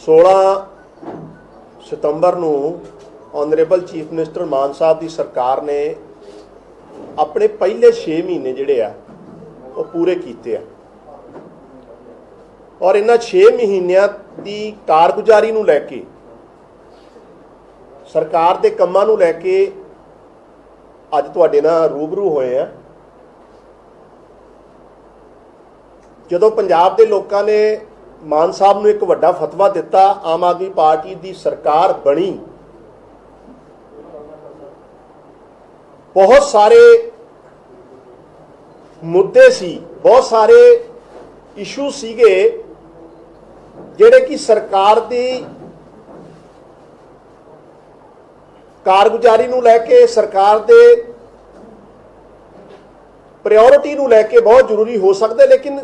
16 सितंबर ਨੂੰ honourable chief minister मान साहब की सरकार ने अपने पहले 6 महीने जिहड़े आ वो पूरे कीते आ और इन्हां 6 महीनों की कारगुजारी नूं लैके सरकार के कामां नूं लैके अज तुहाडे नाल रूबरू होए आ। जदों पंजाब के लोगों ने मान साहब नूं एक वड्डा फतवा दिता, आम आदमी पार्टी की सरकार बनी, बहुत सारे मुद्दे सी, बहुत सारे इशू सीगे जिहड़े कि सरकार की कारगुजारी नूं लैके, सरकार के प्रायोरिटी नूं लैके बहुत जरूरी हो सकते। लेकिन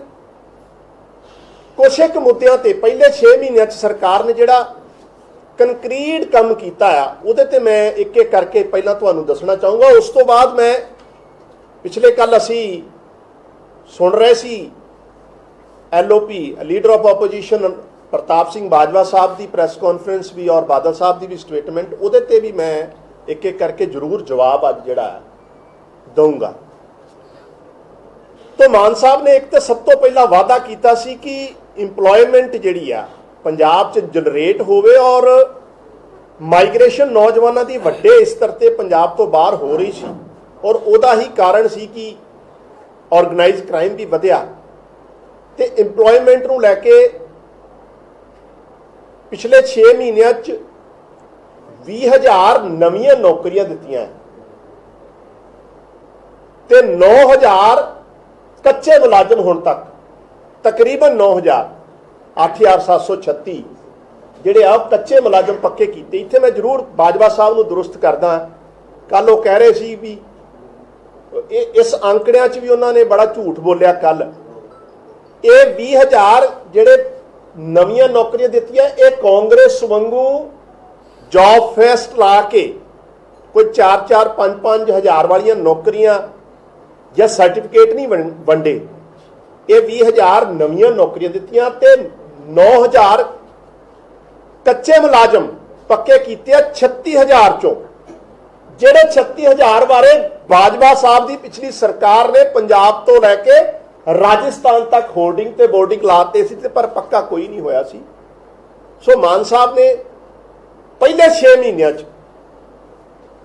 कुछ एक मुद्दों ते पहले 6 महीनों सरकार ने जिहड़ा कंक्रीट काम किया है उहदे ते मैं एक एक करके पहला तुहानूं दसना चाहूँगा। उस तो बाद मैं पिछले कल असी सुन रहे सी LOP leader of opposition Pratap Singh Bajwa साहब की प्रैस कॉन्फ्रेंस भी और बादल साहब की भी स्टेटमेंट, उहदे ते भी मैं एक एक करके जरूर जवाब अज जिहड़ा दूंगा। तो मान साहब ने एक तो सब तो पहला वादा किया सी कि इंपलॉयमेंट जिहड़ी आ पंजाब च जनरेट होवे और माइग्रेशन नौजवानों की वड्डे स्तर ते पंजाब तो बाहर हो रही सी और उहदा ही कारण सी कि ऑर्गेनाइज क्राइम भी वधिया ते इंपलॉयमेंट नूं लैके पिछले 6 महीनों 20,000 नवीं नौकरियां दित्तियां ते 9,000 कच्चे मुलाजम हुण तक तकरीबन 9,000 8,736 जिहड़े आ कच्चे मुलाजम पक्के कीते। इत्थे मैं जरूर बाजवा साहब नूं दुरुस्त करदा, कल वो कह रहे सी भी इस आंकड़ियां च भी उन्होंने बड़ा झूठ बोलिया। कल ये 20,000 जिहड़े नवीं नौकरियां दित्तियां ये कांग्रेस वांगू जॉब फेस्ट ला के कोई 4-4 5-5 हज़ार वाली नौकरियां या सर्टिफिकेट नहीं वंडे। ये 20,000 नवीं नौकरियां दित्तियां ते 9,000 कच्चे मुलाजम पक्के कीते 36,000 चों, जिहड़े 36,000 बारे बाजवा साहब की पिछली सरकार ने पंजाब तो लैके राजस्थान तक होर्डिंग ते बोर्डिंग लाते सी ते पर पक्का कोई नहीं होया सी। सो मान साहब ने पहले 6 महीनों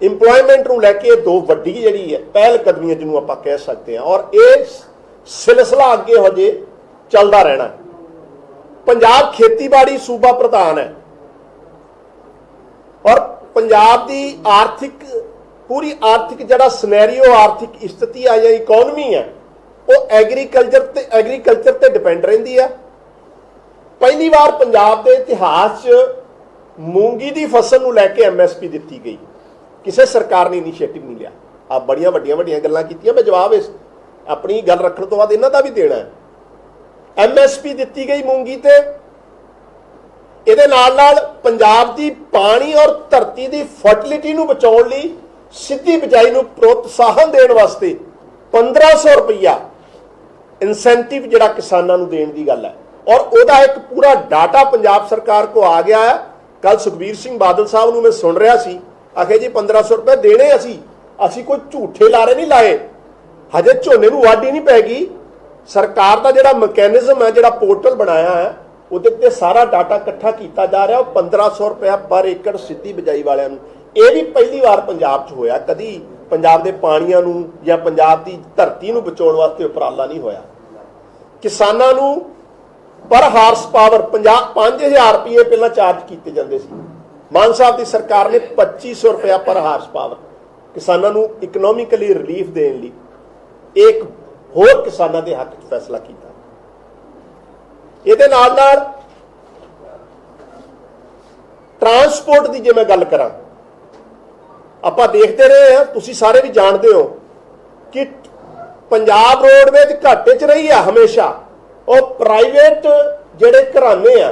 इंपलॉयमेंट नूं लैके दो वड्डी जिहड़ी है पहल कदमियां जिन्होंने आपां कह सकते हैं और ये सिलसिला अगे हजे चलता रहना है। पंजाब खेतीबाड़ी सूबा प्रधान है और पंजाब की आर्थिक पूरी आर्थिक जिहड़ा सिनेरियो आर्थिक स्थिति है या इकोनॉमी है वो एग्रीकल्चर ते डिपेंड रहिंदी है। पहली बार पंजाब के इतिहास मूंगी की फसल नूं लैके MSP दित्ती गई, किसी सरकार ने इनीशिएटिव नहीं लिया। आप बड़ियां वड्डियां वड्डियां गल्लां कीतियां, मैं जवाब इस अपनी गल रखने तो बाद इन्हां दा भी देना है। MSP दित्ती गई मूंगी ते इहदे नाल नाल पंजाब की पानी और धरती की फर्टिलिटी नूं बचाउण लई सिद्धी बिजाई नूं प्रोत्साहन देण वास्ते 1,500 रुपया इंसेंटिव जिहड़ा किसानां नूं देण दी गल है और उहदा एक पूरा डाटा पंजाब सरकार को आ गया है। कल सुखबीर सिंह बादल साहब नूं मैं सुन रहा सी, आखे जी 1,500 रुपए देने असी कोई झूठे लारे नहीं लाए, हजे झोने नूं वाढी नहीं पैगी। सरकार का जिहड़ा मैकेनिज्म है, जिहड़ा पोर्टल बनाया है उहदे ते सारा डाटा इकट्ठा किया जा रहा। 1,500 रुपया पर एकड़ सिद्धी बिजाई वालियां नूं, ये भी पहली बार पंजाब च होया, कदी पंजाब के पानियां नूं या पंजाब की धरती नूं बचाउण वास्ते उपराला नहीं होया। किसानां नूं पर हार्स पावर 5,000 रुपये पहला चार्ज किए जाते सी, मान साहब की सरकार ने 2,500 रुपया पर हार्स पावर किसानों को इकनोमिकली रिलीफ देने लिए एक होर किसानों के हक फैसला किया। ये नाल नाल ट्रांसपोर्ट की जे मैं गल करा, आप देखते रहे हैं, तुसी सारे भी जानते हो कि पंजाब रोडवेज घाटे च रही है हमेशा और प्राइवेट जिहड़े घराने आ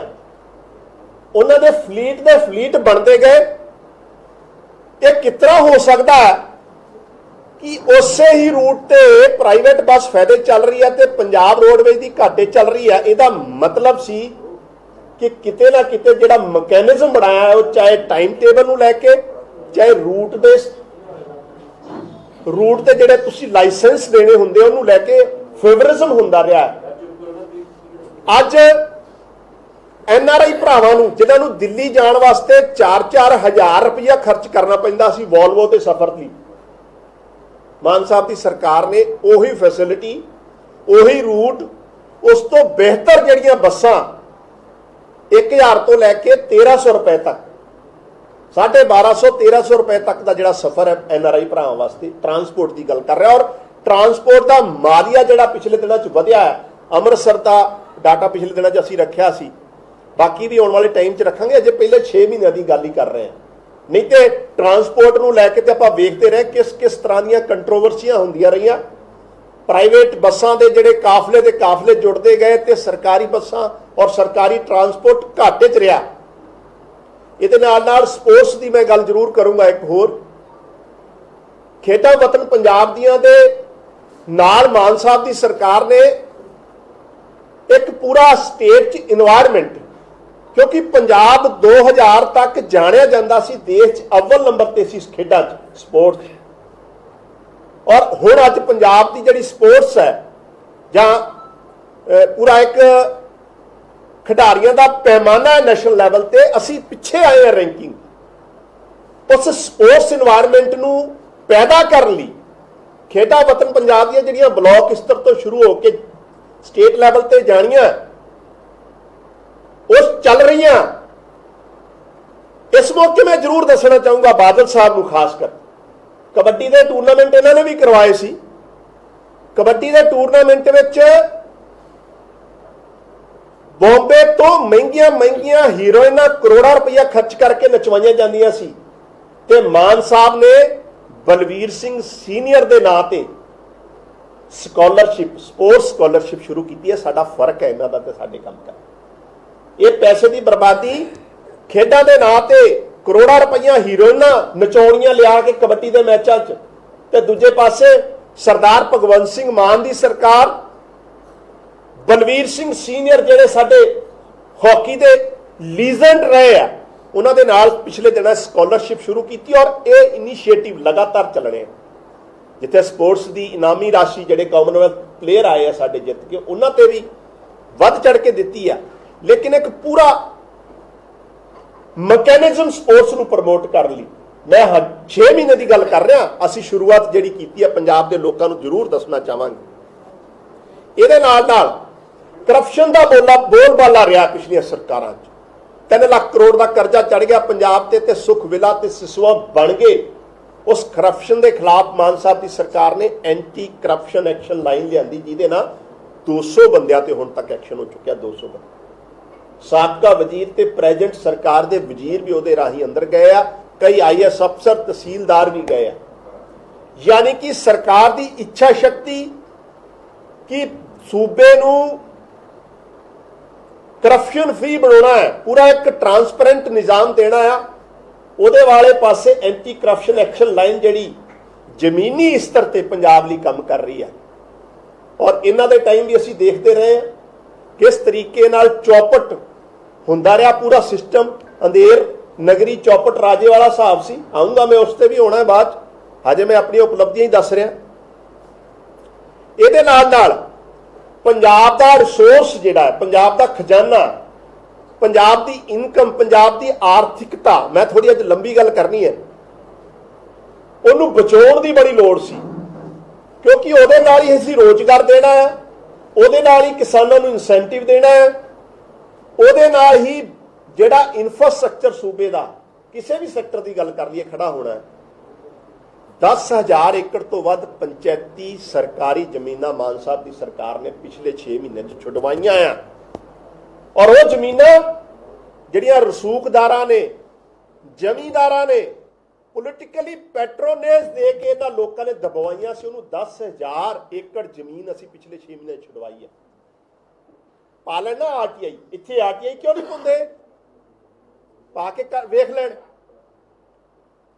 उन्होंने फलीट बनते गए। ये कितना हो सकता है कि उस ही रूट ते प्राइवेट बस फायदे चल रही है तो पंजाब रोडवेज की घाटे चल रही है। यदा मतलब सी कि किते ना किते जिहड़ा मैकेनिज्म बनाया है, वो चाहे टाइम टेबल नूं लैके, चाहे रूट ते जिहड़े तुसीं लाइसेंस देने हुंदे उहनूं लैके फेवरिज्म हुंदा रहा है। अज NRI भरावां नूं जिन्हां नूं दिल्ली जाण वास्ते 4-4 हज़ार रुपया खर्च करना पैंदा सी वॉल्वो ते सफर लई, मान साहब की सरकार ने उही फैसिलिटी, उही रूट, उस तो बेहतर जिहड़ियां बसां 1000 तो लैके 1300 रुपए तक, 1250-1300 रुपए तक का जिहड़ा सफर है NRI भरावां वास्ते ट्रांसपोर्ट की गल कर रहा। और ट्रांसपोर्ट का मालिया जिहड़ा पिछले दिनों च वधिया है, अमृतसर का डाटा पिछले दिनों च असीं रखिया सी, बाकी भी आने वाले टाइम च रखांगे, अजे पहले 6 महीनों की गल ही कर रहे हैं। नहीं तो ट्रांसपोर्ट नूं लैके ते आपां वेखते रहे किस किस तरह दीयां कंट्रोवर्सियां हुंदियां रहियां। प्राइवेट बसां दे जिहड़े काफले जुड़ते गए ते सरकारी बसां और सरकारी ट्रांसपोर्ट घाटे च रहा। इहदे नाल नाल स्पोर्ट्स की मैं गल जरूर करूंगा। एक होर खेडां वतन पंजाब दियां दे नाल मान साहब की सरकार ने एक पूरा स्टेट च इन्वायरमेंट, क्योंकि पंजाब 2000 तक जानिया जाता सी देश अव्वल नंबर ते सी खेडां च स्पोर्ट्स, और हुण अज पंजाब की जिहड़ी स्पोर्ट्स है जां पूरा एक खिडारियों का पैमाना है नेशनल लैवल ते, असी पिछे आए हैं रैंकिंग। उस स्पोर्ट्स इन्वायरमेंट नूं पैदा करने लई खेडां वतन पंजाब दी जिहड़ियां ब्लॉक स्तर तो शुरू होकर स्टेट लैवल ते जानियां उस चल रही। इस मौके मैं जरूर दसना चाहूंगा बादल साहब नूं, खासकर कबड्डी के टूरनामेंट इन्होंने भी करवाए सी। कबड्डी के टूरनामेंट विच बॉम्बे तो महंगिया हीरोइना करोड़ों रुपया खर्च करके नचवाइया जांदियां सी, ते मान साहब ने बलवीर सिंह सीनियर के नां ते स्कॉलरशिप, स्पोर्ट्स स्कॉलरशिप शुरू की है। साडा फर्क है इन्हां दा ते साडे काम का। ये पैसे की बर्बादी खेडां दे नां ते करोड़ों रुपया हीरोइना नचाउणियां लिया के कबड्डी के मैचों च, ते दूजे पासे सरदार भगवंत सिंह मान की सरकार बलवीर सिंह सीनियर जिहड़े साडे हॉकी के लीजेंड रहे आ, उन्हां दे नाल पिछले दिनों स्कॉलरशिप शुरू की। और ये इनीशिएटिव लगातार चलने, जिथे स्पोर्ट्स की इनामी राशि जिहड़े कॉमनवैल्थ प्लेयर आए हैं साडे जित के, उन्हां ते भी वध चढ़ के दिती है। लेकिन एक पूरा मैकेनिज्म स्पोर्ट्स नूं प्रमोट कर ली। मैं 6 महीने की गल कर रहा, असीं शुरुआत जिहड़ी कीती है पंजाब के लोगों को जरूर दसना चाहांगे। इहदे नाल नाल करप्शन का बोलबाला रहा पिछलियां सरकारां च। 3 लाख करोड़ का करजा चढ़ गया पंजाब ते सुख विला ते सिसवा बन गए। उस करप्शन के खिलाफ मान साहब की सरकार ने एंटी करप्शन एक्शन लाइन लियांदी, जिहदे नाल 200 बंदियां ते हुण तक एक्शन हो चुकिया। 200 बंदे साबका वजीर ते प्रेजेंट सरकार के वजीर भी उहदे राही अंदर गए आ, कई IAS अफसर तहसीलदार भी गए आ। यानी कि सरकार की इच्छा शक्ति कि सूबे नूं करप्शन फ्री बनाना है, पूरा एक ट्रांसपेरेंट निज़ाम देना है, उहदे वाले पासे एंटी करप्शन एक्शन लाइन जिहड़ी जमीनी स्तर ते पंजाब लई काम कर रही है। और इन्हां दे टाइम भी असीं देखते रहे हैं किस तरीके नाल चौपट हुंदा रहा पूरा सिस्टम। अंधेर नगरी चौपट राजे वाला हिसाब सी, आऊँगा मैं उस पर भी होना है बाद, अजे मैं अपनी उपलब्धियां ही दस रहा। इहदे नाल नाल पंजाब का रिसोर्स जिहड़ा है, पंजाब का खजाना, पंजाब की इनकम, पंजाब की आर्थिकता, मैं थोड़ी अज लंबी गल करनी है, उन्होंने बचाउण दी बड़ी लोड़ सी, क्योंकि उहदे नाल ही असीं रोजगार देना है, उहदे नाल ही किसानों नूं इंसेंटिव देना है, उहदे नाल ही जिहड़ा इंफ्रास्ट्रक्चर सूबे का किसी भी सैक्टर की गल कर लीए खड़ा होना है। 10,000 एकड़ तो वध पंचायती सरकारी जमीनां मान साहब की सरकार ने पिछले 6 महीने छुडवाइयां आ। और वो जमीनां जिहड़ियां रसूखदारां ने, जमींदारां ने पोलिटिकली पैट्रोनेज दे के इन्हां लोकां ने दबवाइयां सी। उन्होंने 10,000 एकड़ जमीन असीं पिछले 6 महीने छुडवाई है। पा लेना RTI, इत्थे RTI क्यों नहीं पाउंदे, पा के वेख लैण,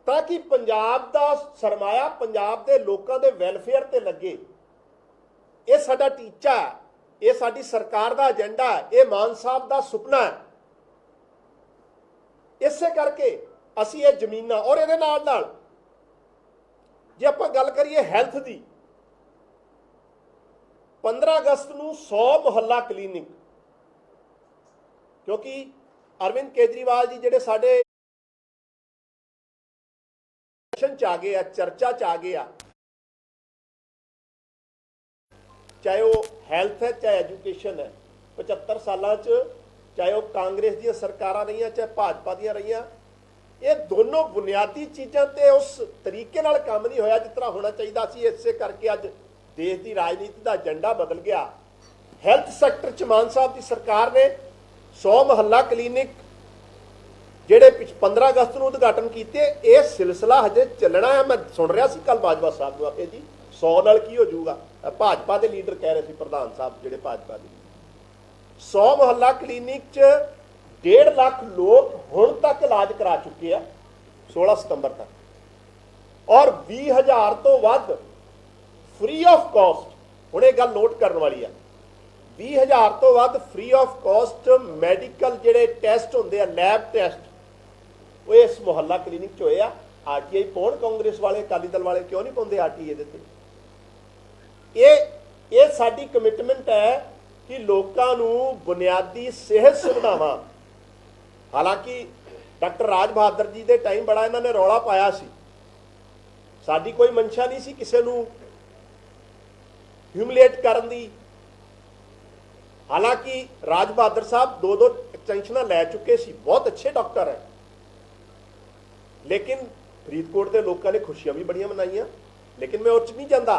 ताकि पंजाब का सरमाया पंजाब के लोगों के वैलफेयर ते लगे। ये साडा टीचा है, ये साडी सरकार का एजेंडा है, ये मान साहब का सुपना है करके ਅਸੀਂ ਇਹ ਜ਼ਮੀਨਾਂ ਔਰ ਇਹਦੇ ਨਾਲ ਜੇ ਆਪਾਂ ਗੱਲ ਕਰੀਏ ਹੈਲਥ ਦੀ 15 ਅਗਸਤ ਨੂੰ 100 ਮੁਹੱਲਾ ਕਲੀਨਿਕ क्योंकि अरविंद केजरीवाल जी ਜਿਹੜੇ ਸਾਡੇ च आ गए चर्चा च आ गए चाहे वो हैल्थ है चाहे एजुकेशन है 75 सालों चाहे वो कांग्रेस दी सरकारां रही चाहे भाजपा दी रही ये दोनों बुनियादी चीज़ों ते उस तरीके नाल काम नहीं होया जिस तरह होना चाहिए सी। इसे करके अज देश की राजनीति का एजेंडा बदल गया। हैल्थ सैक्टर च मान साहब की सरकार ने 100 मुहल्ला क्लीनिक ਜਿਹੜੇ 15 अगस्त ਨੂੰ ਉਦਘਾਟਨ ਕੀਤੇ ਇਹ ਸਿਲਸਿਲਾ ਹਜੇ ਚੱਲਣਾ ਹੈ। ਮੈਂ ਸੁਣ ਰਿਹਾ ਸੀ ਕੱਲ ਬਾਜਵਾ ਸਾਹਿਬ ਨੂੰ ਆਖੇ ਜੀ 100 ਨਾਲ ਕੀ ਹੋ ਜਾਊਗਾ। ਭਾਜਪਾ ਦੇ ਲੀਡਰ ਕਹਿ ਰਹੇ ਸੀ ਪ੍ਰਧਾਨ ਸਾਹਿਬ ਜਿਹੜੇ ਭਾਜਪਾ ਦੇ 100 ਮੁਹੱਲਾ ਕਲੀਨਿਕ 'ਚ 1.5 ਲੱਖ ਲੋਕ ਹੁਣ ਤੱਕ ਇਲਾਜ ਕਰਾ ਚੁੱਕੇ ਆ 16 ਸਤੰਬਰ ਤੱਕ ਔਰ 20,000 ਤੋਂ ਵੱਧ ਫ੍ਰੀ ਆਫ ਕਾਸਟ। ਹੁਣ ਇਹ ਗੱਲ ਨੋਟ ਕਰਨ ਵਾਲੀ ਆ 20,000 ਤੋਂ ਵੱਧ ਫ੍ਰੀ ਆਫ ਕਾਸਟ ਮੈਡੀਕਲ ਜਿਹੜੇ ਟੈਸਟ ਹੁੰਦੇ ਆ ਲੈਬ ਟੈਸਟ ਉਹ ਇਸ ਮੁਹੱਲਾ ਕਲੀਨਿਕ 'ਚ ਹੋਏ ਆ। ਆਰਟੀਆਈ ਪਾਉਣ ਕਾਂਗਰਸ ਵਾਲੇ ਅਕਾਲੀ ਦਲ ਵਾਲੇ ਕਿਉਂ ਨਹੀਂ ਪਾਉਂਦੇ ਆਰਟੀਆਈ ਦੇ ਤੇ ਇਹ ਸਾਡੀ ਕਮਿਟਮੈਂਟ ਹੈ ਕਿ ਲੋਕਾਂ ਨੂੰ ਬੁਨਿਆਦੀ ਸਿਹਤ ਸੁਵਿਧਾਵਾਂ ਹਾਲਾਂਕਿ ਡਾਕਟਰ ਰਾਜ ਬਹਾਦਰ ਜੀ ਦੇ ਟਾਈਮ ਬੜਾ ਇਹਨਾਂ ਨੇ ਰੌਲਾ ਪਾਇਆ ਸੀ। ਸਾਡੀ ਕੋਈ ਮਨਸ਼ਾ ਨਹੀਂ ਸੀ ਕਿਸੇ ਨੂੰ ਹਿਊਮਿਲੇਟ ਕਰਨ ਦੀ। ਹਾਲਾਂਕਿ ਰਾਜ ਬਹਾਦਰ ਸਾਹਿਬ ਦੋ ਐਕਸਟੈਂਸ਼ਨਾਂ ਲੈ ਚੁੱਕੇ ਸੀ ਬਹੁਤ ਅੱਛੇ ਡਾਕਟਰ ਹੈ लेकिन फरीदकोट के लोगों ने खुशियां भी बड़ियां मनाइयां। लेकिन मैं उस नहीं जाता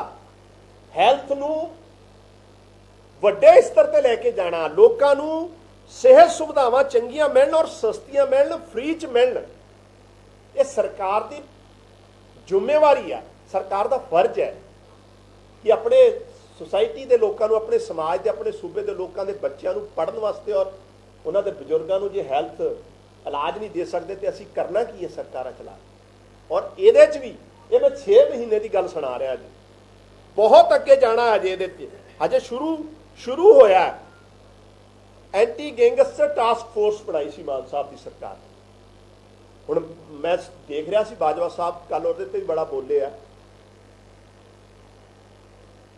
हैल्थ नूं वड्डे स्तर ते लैके जाना लोगों नूं सेहत सुविधावां चंगियां मिलण और सस्तियां मिलण फ्री च मिलण ये सरकार की जिम्मेवारी है। सरकार का फर्ज है कि अपने सोसाइटी के लोगों नूं अपने समाज के अपने सूबे के लोगों के बच्चों नूं पढ़न वास्ते और उन्हां दे बजुर्गों नूं जे हैल्थ इलाज नहीं दे सकते तो असी करना की है सरकार चला। और ये भी ये मैं 6 महीने की गल सुना रहा जी बहुत अगे जाना अजे ये अजे शुरू होया। एंटी गैंगस्टर टास्क फोर्स बनाई सी मान साहब की सरकार। हुण मैं देख रहा सी बाजवा साहब कल उहदे ते बड़ा बोले आ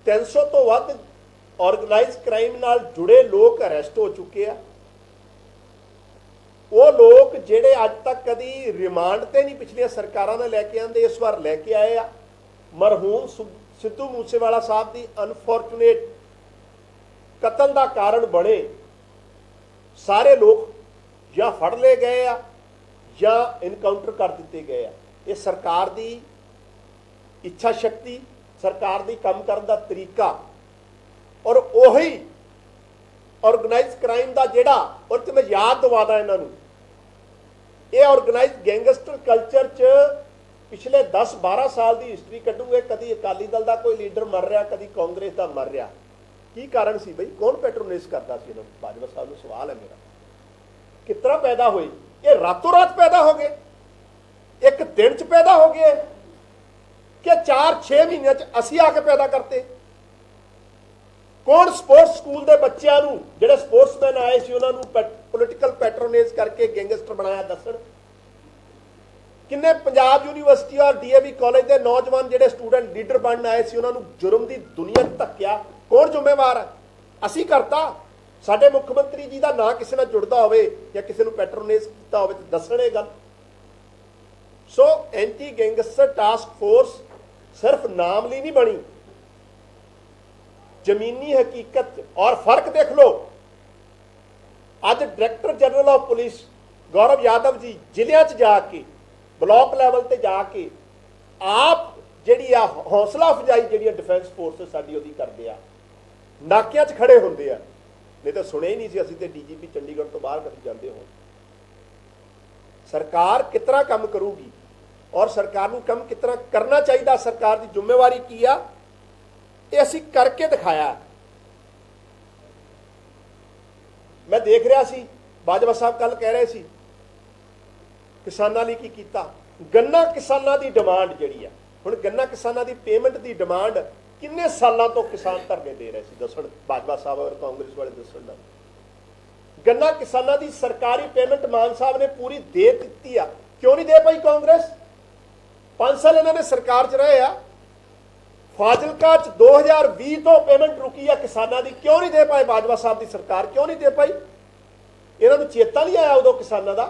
300 तो वध ऑर्गेनाइज क्राइम नाल जुड़े लोग अरेस्ट हो चुके हैं। वो लोग ਜਿਹੜੇ ਅੱਜ तक कभी रिमांड ਤੇ नहीं पिछलियां सरकारां ने लैके आंदे इस बार लैके आए आ। मरहूम सिद्धू मूसेवाला साहब की अनफॉर्चुनेट कतल का कारण बने सारे लोग या फड़ ले गए आ या इनकाउंटर कर दिते गए आ। ये सरकार की इच्छा शक्ति सरकार की काम करने का तरीका और उही ऑर्गेनाइज क्राइम का जेड़ा और मैं याद दवादा इन्हों ये ऑर्गेनाइज गैंगस्टर कल्चर च पिछले 10-12 साल की हिस्टरी कढूंगे कभी अकाली दल का कोई लीडर मर रहा कभी कांग्रेस का मर रहा। की कारण सी बई कौन पैट्रोनाइज करता सी इन्होंने बाजवा साहब को सवाल है मेरा किस तरह पैदा हुई ये रातों रात पैदा हो गए एक दिन च पैदा हो गए कि 4-6 महीने असी आके पैदा करते। कौन स्पोर्ट्स स्कूल के बच्चों को जोड़े स्पोर्ट्समैन आए सी उन्होंने पोलिटिकल पैट्रोनेज करके गैंगस्टर बनाया दसन किन्ने पंजाब यूनिवर्सिटी और डीएवी कॉलेज के नौजवान जोड़े स्टूडेंट लीडर बनने आए सी उन्होंने जुर्म की दुनिया धक्या कौन जिम्मेवार है असी करता साडे मुख्यमंत्री जी का ना किसी ने जुड़ता हो या किसी को पैट्रोनेज किया हो दसन गल। So anti gangster task force सिर्फ नाम लिए नहीं बनी जमीनी हकीकत और फर्क देख लो। अज director general of police Gaurav Yadav ji जिलियां च जाके ब्लॉक लैवल ते जाके आप जिहड़ी आ हौसला अफजाई जिहड़ी डिफेंस फोर्स साडी ओदी करदे आ नाकियां च खड़े हुंदे आ नहीं तो सुने ही नहीं सी असीं ते डीजीपी चंडीगढ़ तो बाहर कभी जाते हो। सरकार किस तरह काम करूगी और सरकार नूं काम किस तरह करना चाहिए सरकार की जिम्मेवारी की आ ये असी करके दिखाया। मैं देख रहा सी बाजवा साहब कल कह रहे सी किसानां लई की कीता गन्ना किसानां दी डिमांड जिहड़ी है हुण गन्ना किसानां दी पेमेंट दी डिमांड किन्ने सालों तो किसान धरने दे रहे सी दसन बाजवा साहब और कांग्रेस वाले दसन गन्ना किसानां दी सरकारी पेमेंट मान साहब ने पूरी दे दी आ, क्यों नहीं दे पाई कांग्रेस? 5 साल इन्होंने सरकार च रहे आ, फाजिलका च 2020 तो पेमेंट रुकी है किसानां दी, क्यों नहीं दे पाए बाजवा साहब की सरकार? क्यों नहीं दे पाई? इन्होंने चेता नहीं आया उदों किसानां दा?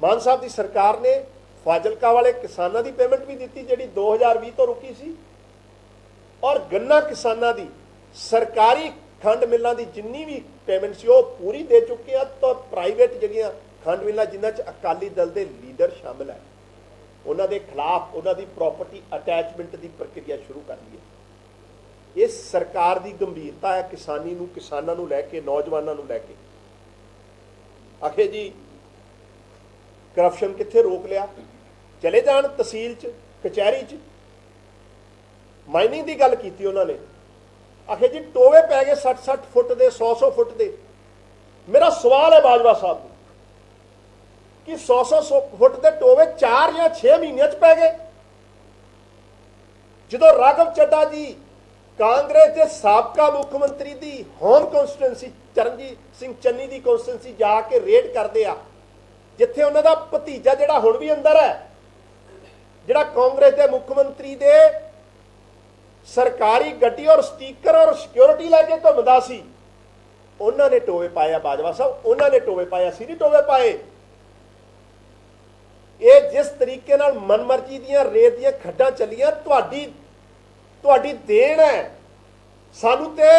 मान साहब की सरकार ने फाजिलका वाले किसानां दी पेमेंट भी दी जिहड़ी 2020 तो रुकी सी, और गन्ना किसानां दी सरकारी खंड मिलों की जिन्नी भी पेमेंट सी पूरी दे चुके हैं। तो प्राइवेट जिहड़ियां खंड मिलों जिन्हां च अकाली दल के लीडर शामिल है, उन्हां दे खिलाफ उन्हां दी प्रॉपर्टी अटैचमेंट की प्रक्रिया शुरू कर ली है। इस सरकार की गंभीरता है किसानी नूं, किसानां नूं लैके, नौजवानों नूं लैके। आखे जी करप्शन कित्थे रोक लिया, चले जाण तहसील च, कचहरी च। माइनिंग की गल की उन्होंने, आखे जी टोवे पै गए 60-60 फुट के, 100-100 फुट के। मेरा सवाल है बाजवा साहब कि 100-100 फुट के टोवे 4 या 6 महीनों च पै गए। जो राघव चड्ढा जी कांग्रेस के साबका मुख्यमंत्री की होम कॉन्स्टिट्यूंसी चरणजीत सिंह चन्नी की कॉन्स्टिट्यूंसी जाके रेड करते आ, जिथे उन्हों का भतीजा जिहड़ा हुण भी अंदर है, जिहड़ा कांग्रेस के मुख्यमंत्री के सरकारी गड्डी और स्टीकर और सिक्योरिटी लैके घूमदा सी, उन्होंने टोवे पाए। बाजवा साहब उन्होंने टोवे पाए, असीं नहीं टोवे पाए। ये जिस तरीके नाल मनमर्जी दियां रेत दियां खड्डां चलियां, तुहाडी देन है सानू ते,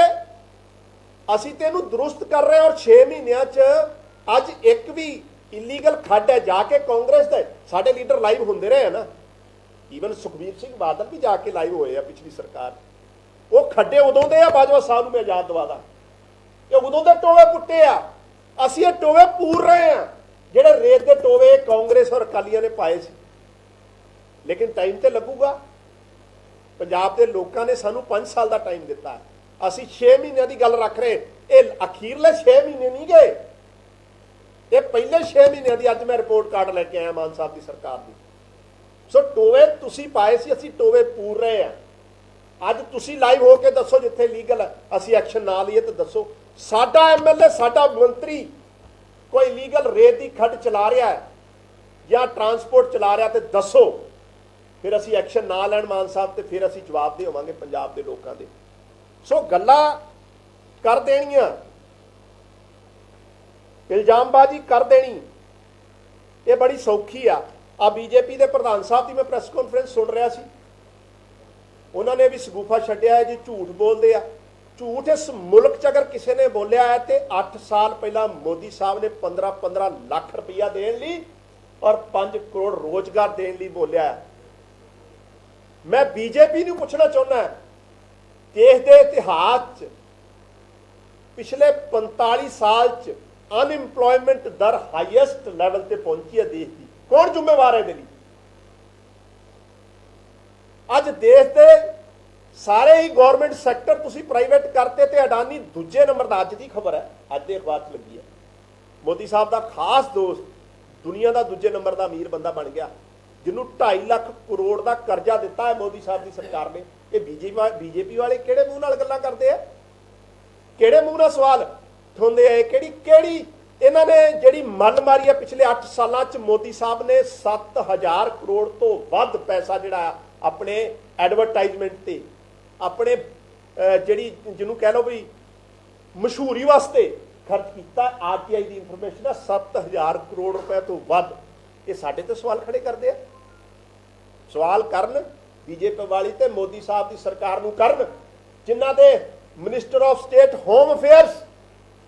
असीं ते इहनूं दुरुस्त कर रहे हैं। और 6 महीनों च अज एक भी इलीगल खड्ड है, जाके कांग्रेस दे साडे लीडर लाइव होंदे रहे हैं ना, ईवन सुखबीर सिंह बादल भी जाके लाइव होए पिछली सरकार। वो खड्डे उदों दे आ बाजवा साहब मैं आजाद दवादा, ये उदों दे टोवे पुट्टे आ, असीं ये टोवे पूर रहे हैं जिहड़े रेत के टोवे कांग्रेस और अकालियां ने पाए सी। लेकिन टाइम तो लगूगा, पंजाब के लोगों ने सानू 5 साल का टाइम दिता है, असीं 6 महीनों की गल रख रहे। ये अखीरले 6 महीने नहीं गए, ये पहले 6 महीनों की अज मैं रिपोर्ट कार्ड लैके आया मान साहब की सरकार की। सो टोवे तुसी पाए सी, असीं टोवे पूर रहे हैं। अज तुसी लाइव हो के दसो जिथे लीगल है, असीं एक्शन ना लीए तो दसो। साडा MLA साडा मंत्री कोई लीगल रेत की खड्ड चला रहा है या ट्रांसपोर्ट चला रहा, तो दसो, फिर असीं एक्शन ना लैण मान साहब, तो फिर असीं जवाब दे होवांगे पंजाब के लोगों के। सो गल्लां कर देनियां, इल्जामबाजी कर देनी, ये बड़ी सौखी आ। बीजेपी के प्रधान साहब की मैं प्रेस कॉन्फ्रेंस सुन रहा सी, उन्होंने भी सगूफा छड्डिया है जी, झूठ बोलते हैं। झूठ इस मुल्क च अगर किसी ने बोलिया है तो 8 साल पहला मोदी साहब ने 15-15 लाख रुपया देने ली और 5 करोड़ रोजगार देने ली बोलिया है। मैं बीजेपी को पूछना चाहना है, देश के इतिहास पिछले 45 साल च अनएम्प्लॉयमेंट दर हाईएस्ट लैवल पर पहुंची है देश की, कौन जिम्मेवार है इसके लिए? अज देश के सारे ही गवर्नमेंट सैक्टर तुसी प्राइवेट करते ते अडानी दूजे नंबर का, अज की खबर है, अज के अखबार च लगी है। मोदी साहब का खास दोस्त दुनिया का दूजे नंबर का अमीर बंदा बन गया, जिन्होंने 2.5 लाख करोड़ का कर्जा दिता है मोदी साहब की सरकार ने। ये बीजेपी वाले किहड़े मूँह नाल गल्लां करते हैं, किहड़े मूँह नाल सवाल उठाउंदे हैं? किहड़ी इन्होंने जिहड़ी मल मारी है पिछले 8 सालों च, मोदी साहब ने 7000 करोड़ तो वध पैसा जिहड़ा अपने एडवरटाइजमेंट ते, अपने जिहड़ी जिन्होंने कह लो भी मशहूरी वास्ते खर्च किया। RTI की इंफॉर्मेशन है 7000 करोड़ रुपए तो वध। ये साडे ते सवाल खड़े करते हैं। सवाल करन बीजेपी वाली ते मोदी साहब की सरकार नूं करन, जिन्हां दे minister of state home affairs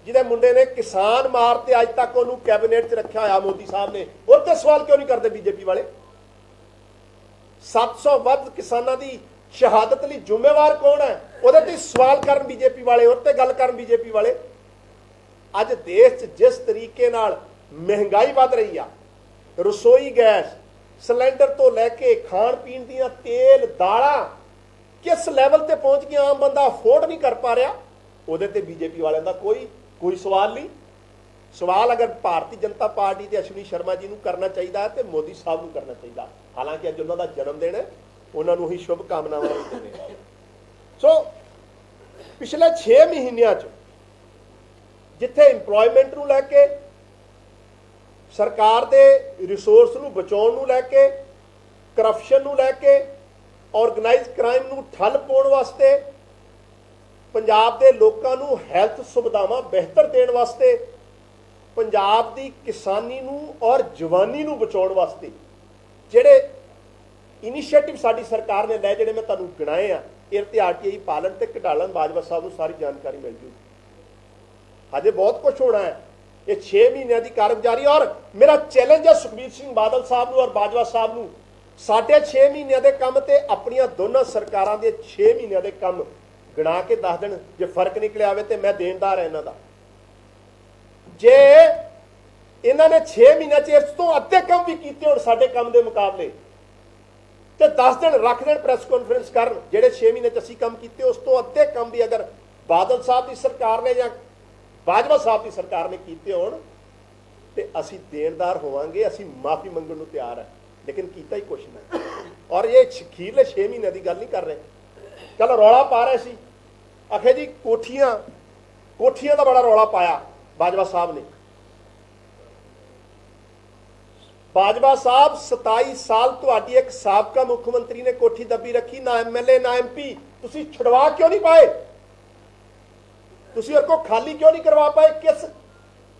जिहदे मुंडे ने किसान मारते अज तक उन्होंने कैबिनेट च रखा होया मोदी साहब ने, उस ते सवाल क्यों नहीं करते बीजेपी वाले? 700 वध किसानों की शहादत लई जिम्मेवार कौन है, उहदे ते सवाल करन बीजेपी वाले, उस ते गल करन बीजेपी वाले। अज देश च जिस तरीके नाल महंगाई वध रही है, रसोई गैस सिलेंडर तो लैके खाण पीण दीयां तेल दालां किस लैवल ते पहुंच गया, आम बंदा अफोर्ड नहीं कर पा रहा, उहदे ते बीजेपी वालों का कोई सवाल नहीं। सवाल अगर भारतीय जनता पार्टी के अश्विनी शर्मा जी को करना चाहिए तो मोदी साहब को करना चाहिए। हालांकि अज उन्होंने जन्मदिन है, उन्होंने ही शुभकामनावां देने। सो पिछले 6 महीनों जिथे इंपलॉयमेंट नूं लैके सरकार दे रिसोर्स नूं बचाउण नूं लैके करप्शन नूं लैके ऑर्गेनाइज क्राइम नूं ठल पाउण वास्ते पंजाब दे लोकां नूं हैल्थ सुविधावां बेहतर देण वास्ते पंजाब दी किसानी नूं और जवानी नूं बचाउण वास्ते जिहड़े इनिशिएटिव साडी सरकार ने लै जिहड़े मैं तुहानूं गिणाए आ RTI पालन ते घटालन बाजवा साहब नूं सारी जानकारी मिल जूगी। अजे बहुत कुछ होना है। ये 6 महीनों की कारगुजारी और मेरा चैलेंज है सुखबीर सिंह बादल साहब नूं और बाजवा साहब नूं साढ़े 6 महीनों के काम ते अपनियां दोनों सरकारां दे 6 महीनों के काम गिना के दस दिन जे फर्क निकले आवे तो मैं देनदार है इन्हां दा। जे इन्हां ने 6 महीनों च इस तो अद्धे काम भी कीते होण साडे काम दे मुकाबले तो 10 दिन रख देण प्रैस कॉन्फ्रेंस करन जिहड़े 6 महीने च असीं काम कीते उस तो अद्धे काम भी अगर बादल साहब की सरकार ने या बाजवा साहब की सरकार ने कीते होण ते असीं देनदार होवांगे, असीं माफ़ी मंगण नूं तैयार है, लेकिन कीता ही कुछ नहीं। और ये अखीरले 6 महीने की गल नहीं कर रहे। चल रौला पा रहे सी आखे जी कोठियां का बड़ा रौला पाया बाजवा साहब ने। बाजवा साहब 27 साल तुहाडी एक साबका मुख्यमंत्री ने कोठी दबी रखी, ना MLA ना MP, तुसी छुड़वा क्यों नहीं पाए? तुसी और को खाली क्यों नहीं करवा पाए?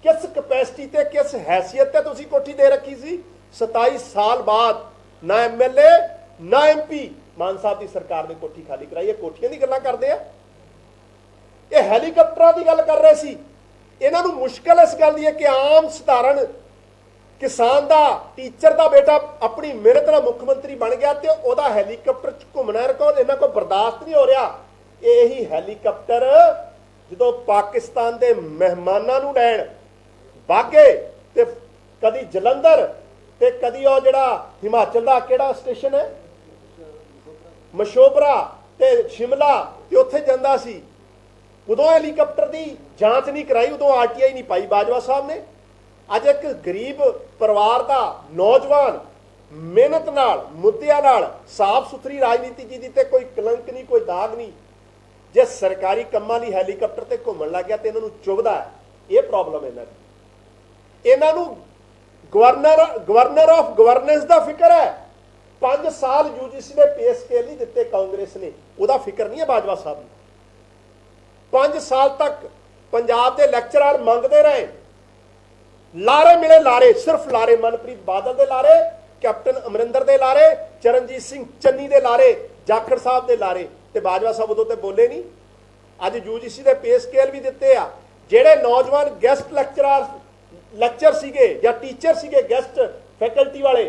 किस कैपेसिटी ते किस हैसियत ते तुसी कोठी दे रखी सी? 27 साल बाद ना MLA ना MP मान साहब की सरकार ने कोठी खाली कराई। कोठियां की गल्लां करदे आ, ये हैलीकॉप्टरां की गल कर रहे सी। इन्हां नूं मुश्किल इस गल दी है कि आम सधारण किसान दा टीचर दा बेटा अपनी मेहनत नाल मुख्यमंत्री बन गया तो वह हैलीकॉप्टर च घूमना रिकॉर्ड इन्हां को बर्दाश्त नहीं हो रहा। यही हैलीकॉप्टर जो पाकिस्तान के मेहमानों नूं लैण बागे ते कदी जलंधर ते कदी वो जिहड़ा हिमाचल का किहड़ा स्टेशन है मशोबरा ते शिमला ते उत्थे जांदा सी, उदों हैलीकॉप्टर की जांच नहीं कराई, उदों RTI नहीं पाई बाजवा साहब ने। अज एक गरीब परिवार का नौजवान मेहनत नाल मुद्दियां नाल साफ सुथरी राजनीति जी ते कोई कलंक नहीं कोई दाग नहीं, जे सरकारी कामां लई हैलीकॉप्टर ते घूमण लग गया तो इन्हां नूं चुभदा है। ये प्रॉब्लम है इन्हां नूं गवर्नर ऑफ गवर्नेंस का फिक्र है। 5 साल UGC ने पे स्केल नहीं दिते कांग्रेस ने, वह फिक्र नहीं है बाजवा साहब ने। 5 साल तक पंजाब के लैक्चरर मंगते रहे, लारे मिले लारे, सिर्फ लारे, मनप्रीत बादल दे लारे, कैप्टन अमरिंदर दे लारे, चरणजीत सिंह चन्नी दे लारे, जाखड़ साहब दे लारे, ते बाजवा साहब उदों ते बोले नहीं। अज UGC दे पे स्केल भी दिते आ, जेड़े नौजवान गैसट लैक्चर सीगे या टीचर सीगे गैसट फैकल्टी वाले,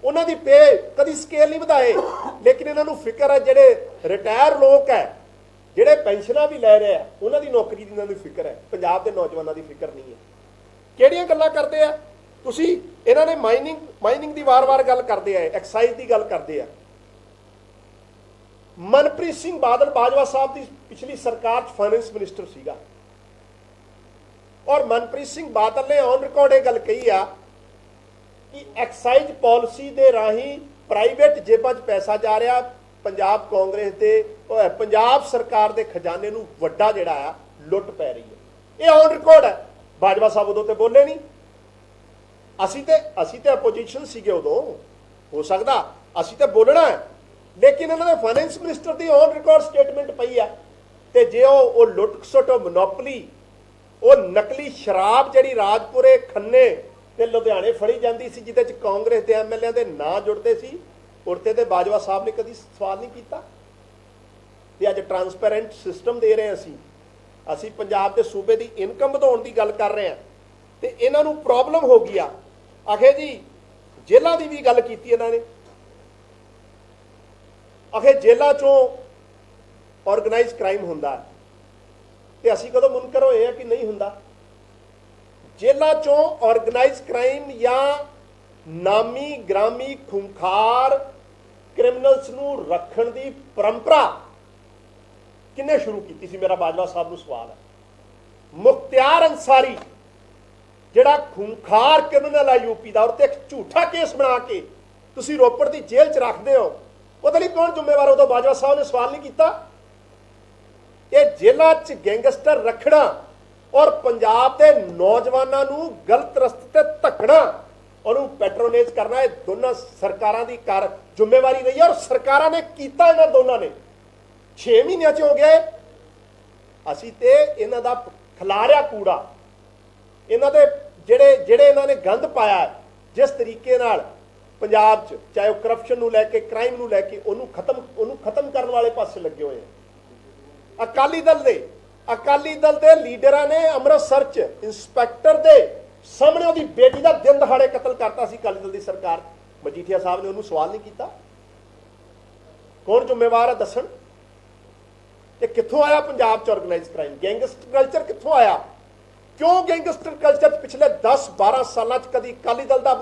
उन्हां दी पे कदी स्केल नहीं वधाए, लेकिन इन्हां नूं फिक्र है जेड़े रिटायर लोग है जेड़े पेंशनां भी लै रहे हैं उन्हां दी नौकरी दी इन्हां नूं फिक्र है, पंजाब दे नौजवानों की फिक्र नहीं है। किहड़ियां गल्लां करदे आ तुसी? इन्हां ने माइनिंग दी वार-वार गल करदे आ, एक्साइज दी गल करदे आ। मनप्रीत सिंह बादल बाजवा साहब की पिछली सरकार फाइनेंस मिनिस्टर सीगा और मनप्रीत सिंह बादल ने ऑन रिकॉर्ड ये गल कही आ कि एक्साइज पॉलिसी दे राही प्राइवेट जेबां 'च पैसा जा रहा, पंजाब कांग्रेस दे पंजाब सरकार दे खजाने नूं वड्डा जिहड़ा आ लुੱਟ पै रही है। ये ऑन रिकॉर्ड है। बाजवा साहब उदों ते बोले नहीं। असी ते अपोजिशन सीगे उदों, हो सकता असी ते बोलना है, लेकिन इन्होंने फाइनेंस मिनिस्टर की ऑन रिकॉर्ड स्टेटमेंट पई है। तो जे वो लुੱਟ खसुੱਟ मोनोपली वो नकली शराब जी राजपुरे खन्ने ते लुधियाने फड़ी जाती सी जिहदे च कांग्रेस के MLA के नां जुड़ते सी, उड़ते ते बाजवा साहब ने कभी सवाल नहीं किया। ते अज ट्रांसपेरेंट सिस्टम दे रहे हैं असी पंजाब के सूबे की इनकम वधाउण की गल कर रहे हैं तो इन्हां नूं प्रॉब्लम हो गई। आखे जी जेलों की भी गल की इन्होंने, आखे जेलों चों ऑर्गेनाइज क्राइम हुंदा ते असी कदों मुनकर होए कि नहीं हुंदा? जेलों चों ऑर्गेनाइज क्राइम या नामी ग्रामी खूंखार क्रिमिनल्स नूं रखण दी परंपरा किन्ने शुरू की सी? मेरा बाजवा साहब नूं सवाल है। मुख्तियार अंसारी जिहड़ा खूंखार क्रिमिनल है यूपी का, और एक झूठा केस बना के तुसीं रोपड़ की जेल च रखते हो, ਉਹਦੇ ਲਈ कौन जिम्मेवार? उदों बाजवा साहब ने सवाल नहीं किया। ये जेलों च गैंगस्टर रखना और पंजाब के नौजवानों को गलत रस्ते ते धक्कना, उन्होंने पैट्रोनेज करना, ये दोनों सरकारों की कार जिम्मेवारी रही है और सरकारों ने किया। इन्होंने दोनों ने 6 महीनों च हो गया। असी तो इन्हों का खिलारिया कूड़ा, इन्हों के जेड़े जेड़े इन्होंने गंद पाया, जिस तरीके नाल पंजाब च चाहे वह करप्शन को लैके, क्राइम को लैके उन्होंने खत्म करने वाले पासे लगे हुए हैं। अकाली दल के लीडर ने अमृतसर च इंस्पैक्टर के सामने उसकी बेटी का दिन दहाड़े कतल करता सी। अकाली दल की सरकार, मजीठिया साहब ने उन्होंने सवाल नहीं किया। कौन जिम्मेवार है दसन? ये कित्थों आया पंजाब च ऑर्गेनाइज क्राइम? गैंगस्टर कल्चर कित्थों आया? क्यों गैंगस्टर कल्चर पिछले 10-12 सालों कभी अकाली दल का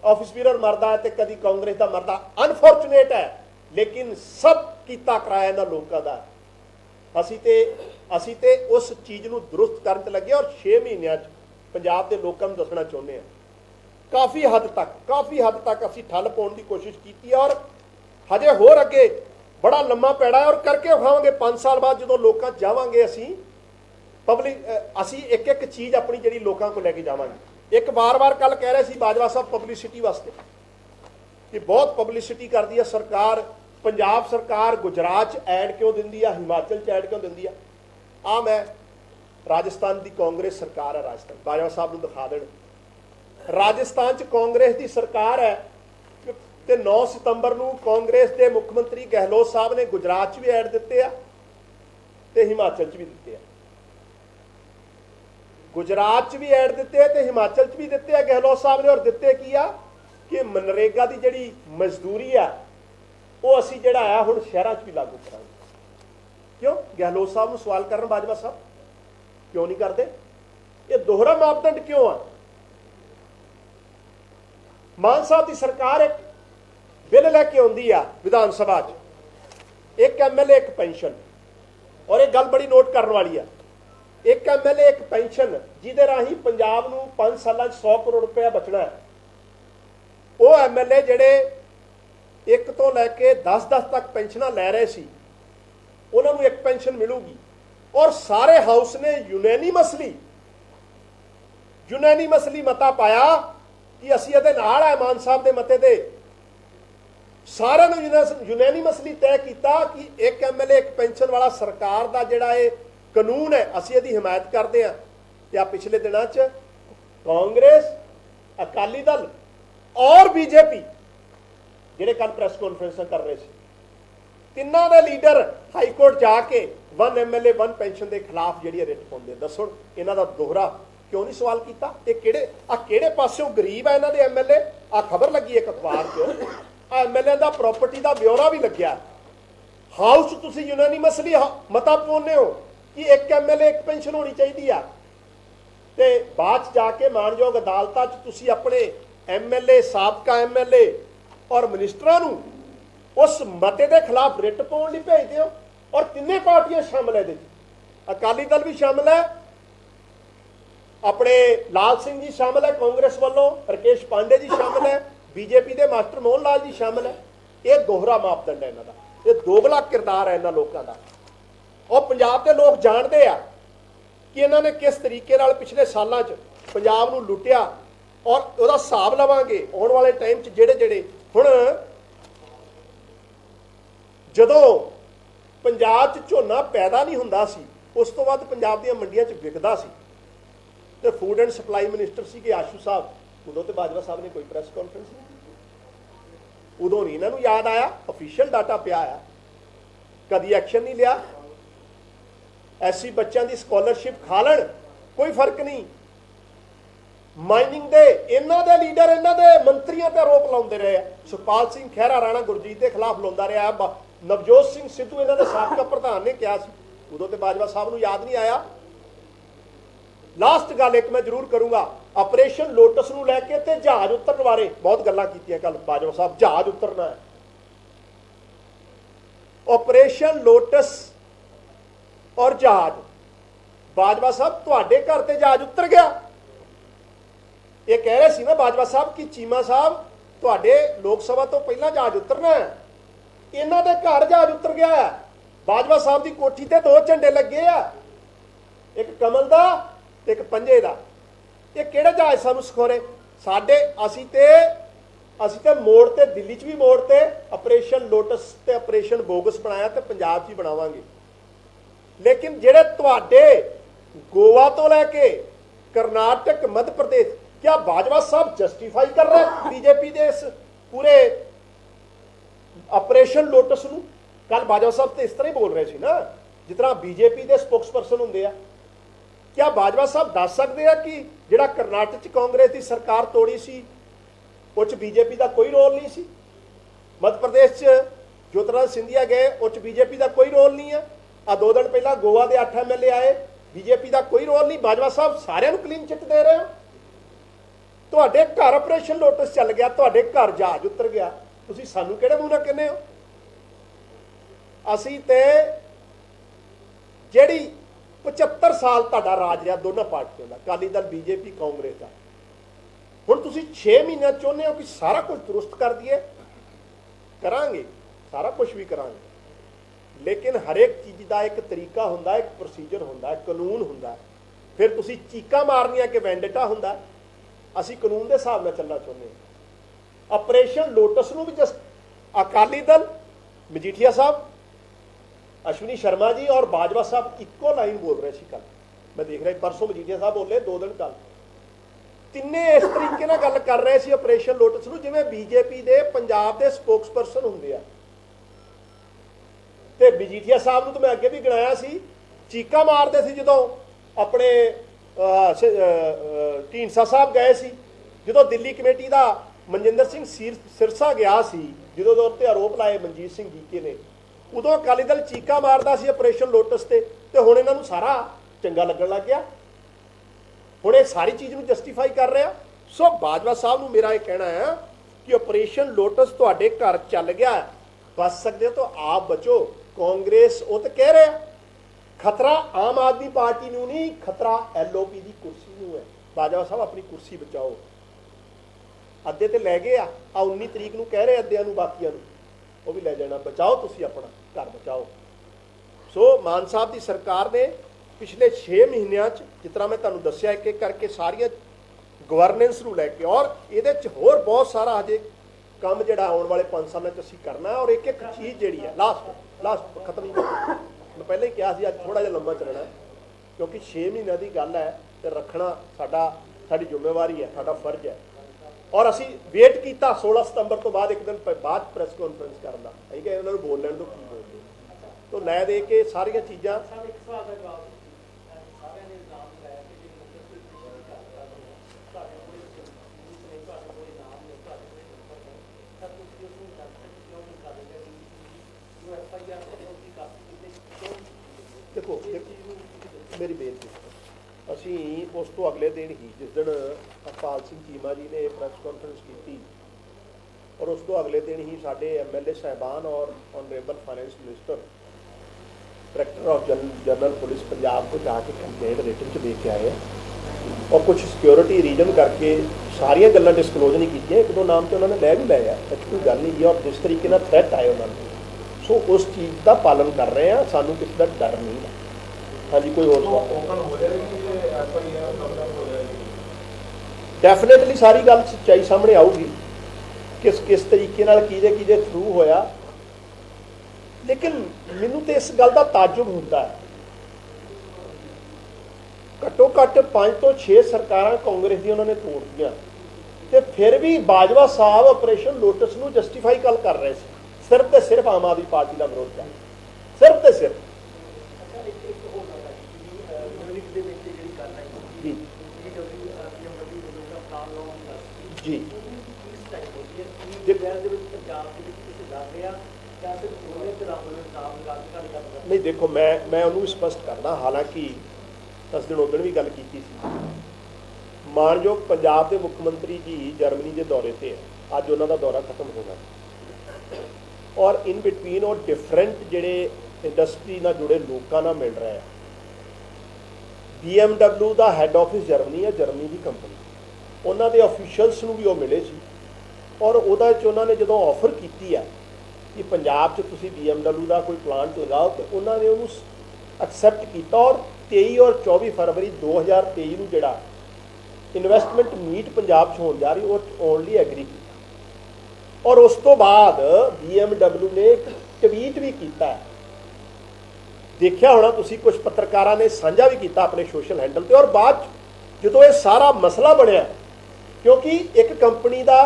ऑफिस बीरर मरदा है तो कभी कांग्रेस का मरदा। अनफॉर्चुनेट है, लेकिन सब किया कराया इन्होंने लोगों का। असी ते उस चीज़ को दुरुस्त करने लगे और 6 महीनों पंजाब के लोगों को दसना चाहते हैं। काफ़ी हद तक असी ठल पाने की कोशिश की और हजे होर अगे बड़ा लम्मा पैड़ा है और करके विखावांगे। 5 साल बाद जो लोग जावांगे असी पब्लिक, असी एक चीज़ अपनी जी लोगों को लैके जावांगे। एक बार कल कह रहे थे बाजवा साहब पब्लिसिटी वास्ते कि बहुत पब्लिसिटी करती है सरकार, पंजाब सरकार गुजरात ऐड क्यों दिंदी है, हिमाचल ऐड क्यों दिंदी है। आ मैं राजस्थान की कांग्रेस सरकार है, राजस्थान बाजवा साहब को दिखा दें, राजस्थान च कांग्रेस की सरकार है तो 9 सितंबर को कांग्रेस के मुख्यमंत्री गहलोत साहब ने गुजरात भी ऐड दिते तो हिमाचल भी दिते। गुजरात भी ऐड दिते तो हिमाचल भी दिते गहलोत साहब ने। और दिते की आ कि मनरेगा की जी मजदूरी है वो असी जोड़ा है हुण शहरों भी लागू करांगे। क्यों? गहलोत साहब को सवाल करन बाजवा साहब क्यों नहीं करते? ये दोहरा मापदंड क्यों आ? मान साहब की सरकार एक बिल लैके आउंदी आ विधान सभा च, एक MLA एक पेंशन, और एक गल बड़ी नोट करने वाली है, एक MLA एक पेंशन जिहदे राही पंजाब नूं 5 सालां 100 करोड़ रुपया बचना है। वो MLA जिहड़े 1 तो लैके 10-10 तक पेंशन लै रहे सी, उन्होंने एक पेंशन मिलूगी और सारे हाउस ने यूनैनिमसली मता पाया कि असी इहदे नाल है। मान साहब के मते दे सारे यूनैनिमसली तय किया कि एक MLA एक पेंशन वाला सरकार का जिहड़ा ये कानून है असी इहदी हिमायत करते हैं। या पिछले दिनों च कांग्रेस, अकाली दल और बीजेपी जिहड़े कल प्रेस कॉन्फ्रेंस कर रहे थे, तिन्हों के लीडर हाईकोर्ट जाके 1 MLA 1 पेंशन के खिलाफ जी रिट पाते। दसो इन्हों का दोहरा क्यों नहीं सवाल किया? किहड़े पासों गरीब है इन्हों के MLA? आ खबर लगी एक अखबार च, MLA का प्रॉपर्टी का ब्यौरा भी लग्या। हाउस तुसीं यूनैनिमसली मता पाउने हो कि एक MLA एक पेंशन होनी चाहिए आ, ते बाद जाके मानयोग अदालतां च तुसीं अपने MLA, साबका MLA और मिनिस्टरां नूं उस मते के खिलाफ रिट पाउण लई भेजदे हो। और तिन्ने पार्टियां शामिल है, अकाली दल भी शामिल है, अपने लाल सिंह जी शामिल है कांग्रेस वालों, राकेश पांडे जी शामिल है, बीजेपी के मास्टर मोहन लाल जी शामिल है। यह दोहरा मापदंड है इन्हों का, यह दोगला किरदार है इन्होंने लोगों का। और पंजाब के लोग जानते हैं कि इन्होंने किस तरीके नाल पिछले सालों च पंजाब नूं लुटिया और उसका हिसाब लवांगे आने वाले टाइम जेड़े हुण जदों पंजाब च झोना पैदा नहीं हुंदा सी, उस तो बाद पंजाब दी मंडियां च विकदा सी ते फूड एंड सप्लाई मिनिस्टर सी के आशू साहब, उदों तो बाजवा साहब ने कोई प्रेस कॉन्फ्रेंस नहीं की। उदों नहीं इन्हों याद आया, ऑफिशियल डाटा पिया आया, कभी एक्शन नहीं लिया। SC बच्चों की स्कॉलरशिप खा लैण कोई फर्क नहीं। माइनिंग दे इन्हों के लीडर इन्हों के मंत्रियों पर आरोप लाते रहे। सुखपाल सिंह खैरा राणा गुरजीत के खिलाफ लाता रहा। नवजोत सिंह सिद्धू इन्हों के साबका प्रधान ने कहा उदों तो बाजवा साहब को याद नहीं आया। लास्ट गल एक मैं जरूर करूंगा, ऑपरेशन लोटस नूं लैके ते जहाज उतरन बारे बहुत गल्लां कीतियां कल बाजवा साहब, जहाज उतरना है। ऑपरेशन लोटस और जहाज, बाजवा साहब तुहाडे घर ते जहाज उतर गया। ये कह रहे सी ना बाजवा साहब कि चीमा साहब तुहाडे लोक सभा तो पहला जहाज उतरना है, इन्हां दे घर जहाज उतर गया है। बाजवा साहब की कोठी ते 2 झंडे लगे आ, एक कमल दा ਤੇ ਇੱਕ ਪੰਜੇ ਦਾ। ਇਹ ਕਿਹੜੇ ਜਹਾਜ਼ ਸਾਨੂੰ ਸਿਖਾਉਣੇ? ਸਾਡੇ ਅਸੀਂ ਤੇ ਮੋੜ ਤੇ ਦਿੱਲੀ 'ਚ ਵੀ ਮੋੜ ਤੇ ਆਪਰੇਸ਼ਨ ਲੋਟਸ ਤੇ ਆਪਰੇਸ਼ਨ ਬੋਗਸ ਬਣਾਇਆ ਤੇ ਪੰਜਾਬ 'ਚ ਹੀ ਬਣਾਵਾਂਗੇ। ਲੇਕਿਨ ਜਿਹੜੇ ਤੁਹਾਡੇ ਗੋਆ ਤੋਂ ਲੈ ਕੇ ਕਰਨਾਟਕ, ਮੱਧ ਪ੍ਰਦੇਸ਼, क्या बाजवा साहब जस्टिफाई कर रहे हैं बीजेपी के इस पूरे ऑपरेशन लोटस ਨੂੰ? ਕੱਲ ਬਾਜਵਾ ਸਾਹਿਬ ਤੇ ਇਸ ਤਰ੍ਹਾਂ ਹੀ ਬੋਲ ਰਹੇ ਸੀ ਨਾ ਜਿਸ ਤਰ੍ਹਾਂ ਬੀਜੇਪੀ ਦੇ ਸਪੋਕਸਪਰਸਨ ਹੁੰਦੇ ਆ। क्या ਬਾਜਵਾ ਸਾਹਿਬ ਦੱਸ ਸਕਦੇ ਆ ਕਿ ਜਿਹੜਾ ਕਰਨਾਟਕ 'ਚ ਕਾਂਗਰਸ ਦੀ ਸਰਕਾਰ ਤੋੜੀ ਸੀ ਉਹ 'ਚ ਬੀਜੇਪੀ ਦਾ ਕੋਈ ਰੋਲ ਨਹੀਂ ਸੀ? ਮੱਧ ਪ੍ਰਦੇਸ਼ 'ਚ ਜੋਤਿਰਾਜ ਸਿੰਧੀਆ ਗਏ, ਉਹ 'ਚ ਬੀਜੇਪੀ ਦਾ ਕੋਈ ਰੋਲ ਨਹੀਂ ਹੈ। ਆ 2 ਦਿਨ ਪਹਿਲਾਂ ਗੋਆ ਦੇ 8 MLA ਆਏ, ਬੀਜੇਪੀ ਦਾ ਕੋਈ ਰੋਲ ਨਹੀਂ। ਬਾਜਵਾ ਸਾਹਿਬ ਸਾਰਿਆਂ ਨੂੰ ਕਲੀਨ ਚਿੱਟ ਦੇ ਰਹੇ ਹੋ। ਤੁਹਾਡੇ ਘਰ ਆਪਰੇਸ਼ਨ ਲੋਟਸ ਚੱਲ ਗਿਆ, ਤੁਹਾਡੇ ਘਰ ਜਹਾਜ਼ ਉਤਰ ਗਿਆ, ਤੁਸੀਂ ਸਾਨੂੰ ਕਿਹੜੇ ਮੂੰਹ ਨਾਲ ਕਹਿੰਦੇ ਹੋ? ਅਸੀਂ ਤੇ ਜਿਹੜੀ 75 ਸਾਲ ਤੁਹਾਡਾ ਰਾਜ ਰਿਹਾ ਦੋਨਾਂ ਪਾਰਟੀਆਂ ਦਾ, ਅਕਾਲੀ ਦਲ, ਬੀਜੇਪੀ, ਕਾਂਗਰਸ ਦਾ, ਹੁਣ ਤੁਸੀਂ 6 ਮਹੀਨਿਆਂ ਚਾਹੁੰਦੇ ਹੋ ਕਿ ਸਾਰਾ ਕੁਝ ਦਰੁਸਤ ਕਰ ਦਈਏ? ਕਰਾਂਗੇ, ਸਾਰਾ ਕੁਝ ਵੀ ਕਰਾਂਗੇ, ਲੇਕਿਨ ਹਰੇਕ ਚੀਜ਼ ਦਾ ਇੱਕ ਤਰੀਕਾ ਹੁੰਦਾ, ਇੱਕ ਪ੍ਰੋਸੀਜਰ ਹੁੰਦਾ, ਕਾਨੂੰਨ ਹੁੰਦਾ। ਫਿਰ ਤੁਸੀਂ ਚੀਕਾਂ ਮਾਰਨੀਆਂ ਕਿ ਵੈਂਡੇਟਾ ਹੁੰਦਾ। ਅਸੀਂ ਕਾਨੂੰਨ ਦੇ ਹਿਸਾਬ ਨਾਲ ਚੱਲਣਾ ਚਾਹੁੰਦੇ ਹਾਂ। ਆਪਰੇਸ਼ਨ ਲੋਟਸ ਨੂੰ ਵੀ ਅਕਾਲੀ ਦਲ, ਮਜੀਠੀਆ ਸਾਹਿਬ, ਅਸ਼ਵਨੀ ਸ਼ਰਮਾ ਜੀ ਔਰ ਬਾਜਵਾ ਸਾਹਿਬ ਇੱਕੋ ਲਾਈਨ ਬੋਲ ਰਹੇ ਸੀ। ਕੱਲ ਮੈਂ ਦੇਖ ਰਿਹਾ, ਪਰਸੋਂ ਮਜੀਠੀਆ ਸਾਹਿਬ ਬੋਲੇ, 2 ਦਿਨ ਕੱਲ, ਤਿੰਨੇ ਇਸ ਤਰੀਕੇ ਨਾਲ ਗੱਲ ਕਰ ਰਹੇ ਸੀ ਆਪਰੇਸ਼ਨ ਲੋਟਸ ਨੂੰ ਜਿਵੇਂ ਬੀਜੇਪੀ ਦੇ ਪੰਜਾਬ ਦੇ ਸਪੋਕਸਪਰਸਨ ਹੁੰਦੇ ਆ। ਤੇ ਮਜੀਠੀਆ ਸਾਹਿਬ ਨੂੰ ਤਾਂ ਮੈਂ ਅੱਗੇ ਵੀ ਗਿਣਾਇਆ ਸੀ, ਚੀਕਾਂ ਮਾਰਦੇ ਸੀ ਜਦੋਂ ਆਪਣੇ ਢੀਂਡਸਾ ਸਾਹਿਬ ਗਏ ਸੀ, ਜਦੋਂ ਦਿੱਲੀ ਕਮੇਟੀ ਦਾ ਮਨਜਿੰਦਰ ਸਿੰਘ ਸਿਰਸਾ ਗਿਆ ਸੀ, ਜਦੋਂ ਉਹਦੇ ਉੱਤੇ ਆਰੋਪ ਲਾਏ ਮਨਜੀਤ ਸਿੰਘ ਜੀਕੇ ਨੇ, ਉਦੋਂ ਅਕਾਲੀ ਦਲ ਚੀਕਾਂ ਮਾਰਦਾ ਸੀ ਆਪਰੇਸ਼ਨ ਲੋਟਸ ਤੇ ਹੁਣ ਇਹਨਾਂ ਨੂੰ ਸਾਰਾ ਚੰਗਾ ਲੱਗਣ ਲੱਗ ਗਿਆ। ਹੁਣ ਇਹ ਸਾਰੀ ਚੀਜ਼ ਨੂੰ ਜਸਟੀਫਾਈ ਕਰ ਰਿਹਾ। ਸੋ ਬਾਜਵਾ ਸਾਹਿਬ ਨੂੰ ਮੇਰਾ ਇਹ ਕਹਿਣਾ ਹੈ ਕਿ ਆਪਰੇਸ਼ਨ ਲੋਟਸ ਤੁਹਾਡੇ ਘਰ ਚੱਲ ਗਿਆ, ਬਚ ਸਕਦੇ ਹੋ ਤਾਂ ਆਪ ਬਚੋ। ਕਾਂਗਰਸ ਉਹ ਤਾਂ ਕਹਿ ਰਿਹਾ ਖਤਰਾ ਆਮ ਆਦਮੀ ਪਾਰਟੀ ਨੂੰ ਨਹੀਂ, ਖਤਰਾ LOP ਦੀ ਕੁਰਸੀ ਨੂੰ ਹੈ। ਬਾਜਵਾ ਸਾਹਿਬ ਆਪਣੀ ਕੁਰਸੀ ਬਚਾਓ। ਅੱਧੇ ਤੇ ਲੈ ਗਏ ਆ 19 ਤਰੀਕ ਨੂੰ ਕਹਿ ਰਹੇ ਅੱਧਿਆਂ ਨੂੰ, ਬਾਕੀਆਂ ਨੂੰ ਉਹ ਵੀ ਲੈ ਜਾਣਾ। ਬਚਾਓ, ਤੁਸੀਂ ਆਪਣਾ ਘਰ ਬਚਾਓ। ਸੋ ਮਾਨ ਸਾਹਿਬ ਦੀ ਸਰਕਾਰ ਨੇ ਪਿਛਲੇ 6 ਮਹੀਨਿਆਂ 'ਚ ਜਿਸ ਤਰ੍ਹਾਂ ਮੈਂ ਤੁਹਾਨੂੰ ਦੱਸਿਆ ਇੱਕ ਇੱਕ ਕਰਕੇ ਸਾਰੀਆਂ ਗਵਰਨੈਂਸ ਨੂੰ ਲੈ ਕੇ, ਔਰ ਇਹਦੇ 'ਚ ਹੋਰ ਬਹੁਤ ਸਾਰਾ ਹਜੇ ਕੰਮ ਜਿਹੜਾ ਆਉਣ ਵਾਲੇ 5 ਸਾਲਾਂ 'ਚ ਅਸੀਂ ਕਰਨਾ। ਔਰ ਇੱਕ ਇੱਕ ਚੀਜ਼ ਜਿਹੜੀ ਹੈ ਲਾਸਟ ਖਤਮ ਹੀ ਮੈਂ ਪਹਿਲਾਂ ਹੀ ਕਿਹਾ ਸੀ, ਅੱਜ ਥੋੜਾ ਜਿਹਾ ਲੰਬਾ ਚੱਲਣਾ ਕਿਉਂਕਿ 6 ਮਹੀਨਿਆਂ ਦੀ ਗੱਲ ਹੈ ਤੇ ਰੱਖਣਾ ਸਾਡੀ ਜ਼ਿੰਮੇਵਾਰੀ ਹੈ, ਸਾਡਾ ਫਰਜ਼ ਹੈ। ਔਰ ਅਸੀਂ ਵੇਟ ਕੀਤਾ 16 ਸਤੰਬਰ ਤੋਂ ਬਾਅਦ, ਇੱਕ ਦਿਨ ਬਾਅਦ ਪ੍ਰੈਸ ਕਾਨਫਰੰਸ ਕਰਨ ਦਾ, ਅਸੀਂ ਕਿ ਇਹਨਾਂ ਨੂੰ ਬੋਲ ਲੈਣ ਤੋਂ ਕੀ ਬੋਲਦੇ ਤੋਂ ਲੈ ਦੇ ਕੇ ਸਾਰੀਆਂ ਚੀਜ਼ਾਂ। ਦੇਖੋ ਮੇਰੀ ਬੇਨਤੀ, ਅਸੀਂ ਉਸ ਤੋਂ ਅਗਲੇ ਦਿਨ ਹੀ ਜਿਸ ਦਿਨ ਹਰਪਾਲ ਸਿੰਘ ਚੀਮਾ ਜੀ ਨੇ ਪ੍ਰੈਸ ਕਾਨਫਰੰਸ ਕੀਤੀ, ਔਰ ਉਸ ਤੋਂ ਅਗਲੇ ਦਿਨ ਹੀ ਸਾਡੇ MLA ਸਾਹਿਬਾਨ ਔਰ honourable finance minister director of general police Punjab को जाके कंप्लेंट रिटन च दे के आए हैं। और कुछ सिक्योरिटी रीजन करके सारिया गल्लां डिस्कलोज नहीं कीतियां, 1-2 नाम तो उन्होंने लै भी लै है, कोई गल नहीं। और जिस तरीके नाल थ्रैट आए उन्होंने, सो उस चीज़ का पालन कर रहे हैं, सानू किसी का डर नहीं है। हाँ जी, कोई और डेफिनेटली सारी गल सच्चाई सामने आऊगी किस तरीके नाल किहदे थ्रू होया। लेकिन मैनू तो इस गल का ताजुब होता है, घट्टो घट्ट 5 ਤੋਂ 6 सरकारां कांग्रेस दी उन्होंने तोड़ दियां ते फिर भी बाजवा साहब ऑपरेशन लोटस नूं जस्टिफाई कर रहे थे। सिर्फ तो सिर्फ आम आदमी पार्टी का विरोध है, सिर्फ तो सिर्फ। जी नहीं, देखो मैं उन्होंने स्पष्ट करना, हालांकि 10 दिन उस दिन भी गल की थी। मानयोग पंजाब के मुख्यमंत्री जी जर्मनी के दौरे से है, अज उन्हों का दौरा खत्म होना, और इन बिटवीन और डिफरेंट जोड़े इंडस्ट्री नाल जुड़े लोगों नाल मिल रहा है। BMW का हैड ऑफिस जर्मनी है, जर्मनी की कंपनी, उन्होंने ऑफिशियल्स नूं भी वो मिले सी, और उन्होंने जो ऑफर की है कि पंजाब च तुसीं BMW का कोई प्लांट लगाओ, तो उन्होंने उन्होंने एक्सैप्ट किया। और 23 और 24 फरवरी 2023 ਨੂੰ ਜਿਹੜਾ ਇਨਵੈਸਟਮੈਂਟ ਮੀਟ ਪੰਜਾਬ 'ਚ ਹੋਣ ਜਾ ਰਹੀ ਉਹ ਓਨਲੀ ਐਗਰੀ ਕੀਤਾ ਔਰ ਉਸ ਤੋਂ ਬਾਅਦ BMW ਨੇ ਇੱਕ ਟਵੀਟ ਵੀ ਕੀਤਾ ਦੇਖਿਆ ਹੋਣਾ ਤੁਸੀਂ ਕੁਝ ਪੱਤਰਕਾਰਾਂ ਨੇ ਸਾਂਝਾ ਵੀ ਕੀਤਾ ਆਪਣੇ ਸੋਸ਼ਲ ਹੈਂਡਲ ਤੇ ਔਰ ਬਾਅਦ ਜਦੋਂ ਇਹ ਸਾਰਾ ਮਸਲਾ ਬਣਿਆ ਕਿਉਂਕਿ ਇੱਕ ਕੰਪਨੀ ਦਾ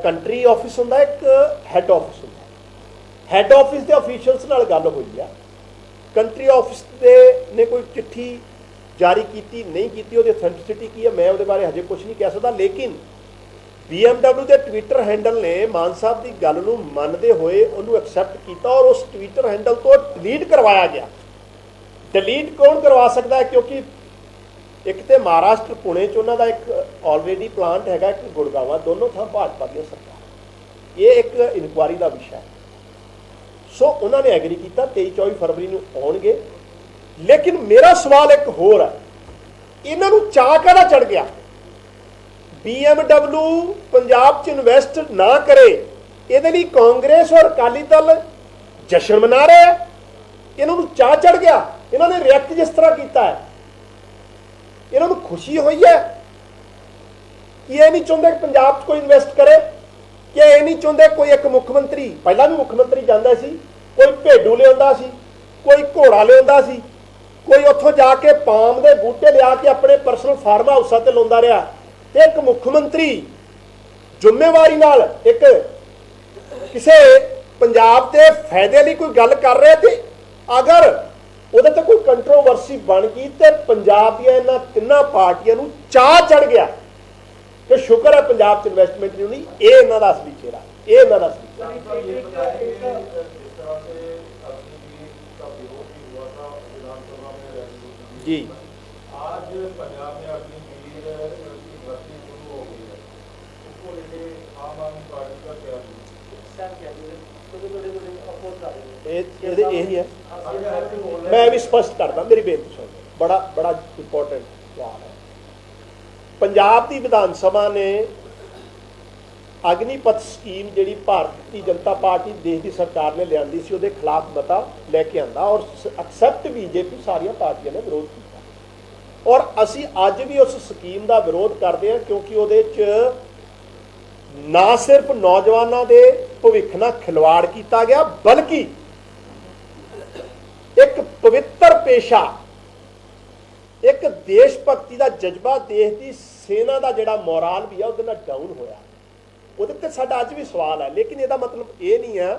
ਕੰਟਰੀ ਆਫਿਸ ਹੁੰਦਾ ਇੱਕ ਹੈੱਡ ਆਫਿਸ ਹੁੰਦਾ ਹੈੱਡ ਆਫਿਸ ਦੇ ਅਫੀਸ਼ੀਅਲਸ ਨਾਲ ਗੱਲ ਹੋਈ ਆ ਕੰਟਰੀ ਆਫਿਸ ਦੇ ਨੇ ਕੋਈ ਚਿੱਠੀ ਜਾਰੀ ਕੀਤੀ ਨਹੀਂ ਕੀਤੀ ਉਹਦੀ ਅਥੈਂਟਿਸਿਟੀ ਕੀ ਹੈ ਮੈਂ ਉਹਦੇ ਬਾਰੇ ਹਜੇ ਕੁਝ ਨਹੀਂ ਕਹਿ ਸਕਦਾ ਲੇਕਿਨ BMW ਦੇ ਟਵਿੱਟਰ ਹੈਂਡਲ ਨੇ ਮਾਨ ਸਾਹਿਬ ਦੀ ਗੱਲ ਨੂੰ ਮੰਨਦੇ ਹੋਏ ਉਹਨੂੰ ਐਕਸੈਪਟ ਕੀਤਾ ਔਰ ਉਸ ਟਵਿੱਟਰ ਹੈਂਡਲ ਤੋਂ ਡਿਲੀਟ ਕਰਵਾਇਆ ਗਿਆ ਡਿਲੀਟ ਕੌਣ ਕਰਵਾ ਸਕਦਾ ਹੈ ਕਿਉਂਕਿ ਇੱਕ ਤੇ ਮਹਾਰਾਸ਼ਟਰ ਪੁਣੇ 'ਚ ਉਹਨਾਂ ਦਾ ਇੱਕ ਆਲਰੇਡੀ ਪਲਾਂਟ ਹੈਗਾ ਇੱਕ ਗੁੜਗਾਵਾਂ ਦੋਨੋਂ ਥਾਂ ਭਾਜਪਾ ਦੀਆਂ ਸਰਕਾਰ ਇਹ ਇੱਕ ਇਨਕੁਆਰੀ ਦਾ ਵਿਸ਼ਾ ਹੈ ਸੋ ਉਹਨਾਂ ਨੇ ਐਗਰੀ ਕੀਤਾ 23-24 ਫਰਵਰੀ ਨੂੰ ਆਉਣਗੇ ਲੇਕਿਨ ਮੇਰਾ ਸਵਾਲ ਇੱਕ ਹੋਰ ਹੈ ਇਹਨਾਂ ਨੂੰ ਚਾਅ ਕਾਹਦਾ ਚੜ ਗਿਆ BMW ਪੰਜਾਬ 'ਚ ਇਨਵੈਸਟ ਨਾ ਕਰੇ ਇਹਦੇ ਲਈ ਕਾਂਗਰਸ ਔਰ ਅਕਾਲੀ ਦਲ ਜਸ਼ਨ ਮਨਾ ਰਹੇ ਹੈ ਇਹਨਾਂ ਨੂੰ ਚਾਅ ਚੜ ਗਿਆ ਇਹਨਾਂ ਨੇ ਰਿਐਕਟ ਜਿਸ ਤਰ੍ਹਾਂ ਕੀਤਾ ਹੈ ਇਹਨਾਂ ਨੂੰ ਖੁਸ਼ੀ ਹੋਈ ਹੈ ਕਿ ਇਹ ਨਹੀਂ ਚਾਹੁੰਦੇ ਕਿ ਪੰਜਾਬ 'ਚ ਕੋਈ ਇਨਵੈਸਟ ਕਰੇ ਕਿ ਇਹ ਨਹੀਂ ਚਾਹੁੰਦੇ ਕੋਈ ਇੱਕ ਮੁੱਖ ਮੰਤਰੀ ਪਹਿਲਾਂ ਵੀ ਮੁੱਖ ਮੰਤਰੀ ਜਾਂਦਾ ਸੀ ਕੋਈ ਭੇਡੂ ਲਿਆਉਂਦਾ ਸੀ ਕੋਈ ਘੋੜਾ ਲਿਆਉਂਦਾ ਸੀ ਕੋਈ ਉੱਥੋਂ ਜਾ ਕੇ ਪਾਮ ਦੇ ਬੂਟੇ ਲਿਆ ਕੇ ਆਪਣੇ ਪਰਸਨਲ ਫਾਰਮ ਹਾਊਸਾਂ ਤੇ ਲਾਉਂਦਾ ਰਿਹਾ ਤੇ ਇੱਕ ਮੁੱਖ ਮੰਤਰੀ ਜ਼ਿੰਮੇਵਾਰੀ ਨਾਲ ਇੱਕ ਕਿਸੇ ਪੰਜਾਬ ਦੇ ਫਾਇਦੇ ਲਈ ਕੋਈ ਗੱਲ ਕਰ ਰਿਹਾ ਤੇ ਅਗਰ ਉਹਦੇ ਤੇ ਕੋਈ ਕੰਟਰੋਵਰਸੀ ਬਣ ਗਈ ਤੇ ਪੰਜਾਬ ਦੀਆਂ ਇਹਨਾਂ ਤਿੰਨਾਂ ਪਾਰਟੀਆਂ ਨੂੰ ਚਾਅ ਚੜ ਗਿਆ ਕਿ ਸ਼ੁਕਰ ਹੈ ਪੰਜਾਬ 'ਚ ਇਨਵੈਸਟਮੈਂਟ ਨਹੀਂ ਹੋਣੀ ਇਹ ਇਹਨਾਂ ਦਾ ਅਸਲੀ ਚਿਹਰਾ ਇਹ ਇਹਨਾਂ ਦਾ ਅਸਲੀ जी आज पंजाब में अपनी मीटिंग भर्ती शुरू हो गई है उसको लेके आम आदमी पार्टी का क्या यही है मैं भी स्पष्ट करता मेरी बेनती सुन बड़ा बड़ा इंपॉर्टेंट सवाल है पंजाब की विधान सभा ने अग्निपथ स्कीम जी भारतीय जनता पार्टी देश की सरकार ने लिया सी उसके खिलाफ मता लैके आंदा और एक्सैप्ट बीजेपी सारिया पार्टियां ने विरोध किया और असी अज भी उस स्कीम का विरोध करते हैं क्योंकि उहदे च ना सिर्फ नौजवानों के भविख नाल खिलवाड़ किया गया बल्कि एक पवित्र पेशा एक देश भगती का जज्बा देश की सेना का जिहड़ा मोराल भी है उहदे नाल डाउन होया ਉਹਦੇ ਤੇ ਸਾਡਾ ਅੱਜ ਵੀ ਸਵਾਲ ਹੈ ਲੇਕਿਨ ਇਹਦਾ ਮਤਲਬ ਇਹ ਨਹੀਂ ਹੈ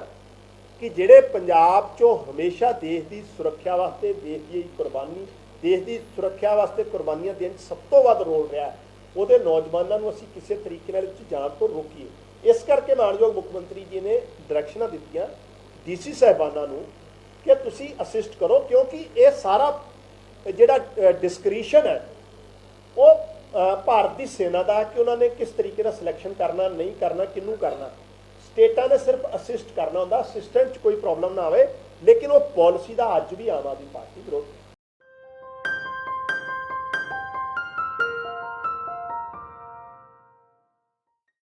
ਕਿ ਜਿਹੜੇ ਪੰਜਾਬ 'ਚੋਂ ਹਮੇਸ਼ਾ ਦੇਸ਼ ਦੀ ਸੁਰੱਖਿਆ ਵਾਸਤੇ ਦੇਸ਼ ਦੀ ਕੁਰਬਾਨੀ ਦੇਸ਼ ਦੀ ਸੁਰੱਖਿਆ ਵਾਸਤੇ ਕੁਰਬਾਨੀਆਂ ਦੇਣ 'ਚ ਸਭ ਤੋਂ ਵੱਧ ਰੋਲ ਰਿਹਾ ਉਹਦੇ ਨੌਜਵਾਨਾਂ ਨੂੰ ਅਸੀਂ ਕਿਸੇ ਤਰੀਕੇ ਨਾਲ ਵਿੱਚ ਜਾਣ ਤੋਂ ਰੋਕੀਏ ਇਸ ਕਰਕੇ ਮਾਨਯੋਗ ਮੁੱਖ ਮੰਤਰੀ ਜੀ ਨੇ ਡਾਇਰੈਕਸ਼ਨਾਂ ਦਿੱਤੀਆਂ ਡੀਸੀ ਸਾਹਿਬਾਨਾਂ ਨੂੰ ਕਿ ਤੁਸੀਂ ਅਸਿਸਟ ਕਰੋ ਕਿਉਂਕਿ ਇਹ ਸਾਰਾ ਜਿਹੜਾ ਡਿਸਕ੍ਰਿਸ਼ਨ ਹੈ ਉਹ ਭਾਰਤ ਦੀ ਸੈਨਾ ਦਾ ਕਿ ਉਹਨਾਂ ਨੇ ਕਿਸ ਤਰੀਕੇ ਨਾਲ ਸਿਲੈਕਸ਼ਨ ਕਰਨਾ ਨਹੀਂ ਕਰਨਾ ਕਿਹਨੂੰ ਕਰਨਾ ਸਟੇਟਾਂ ਨੇ ਸਿਰਫ ਅਸਿਸਟ ਕਰਨਾ ਹੁੰਦਾ ਅਸਿਸਟੈਂਟ 'ਚ ਕੋਈ ਪ੍ਰੋਬਲਮ ਨਾ ਆਵੇ ਲੇਕਿਨ ਉਹ ਪਾਲਿਸੀ ਦਾ ਅੱਜ ਵੀ ਆਮ ਆਦਮੀ ਪਾਰਟੀ ਵਿਰੋਧ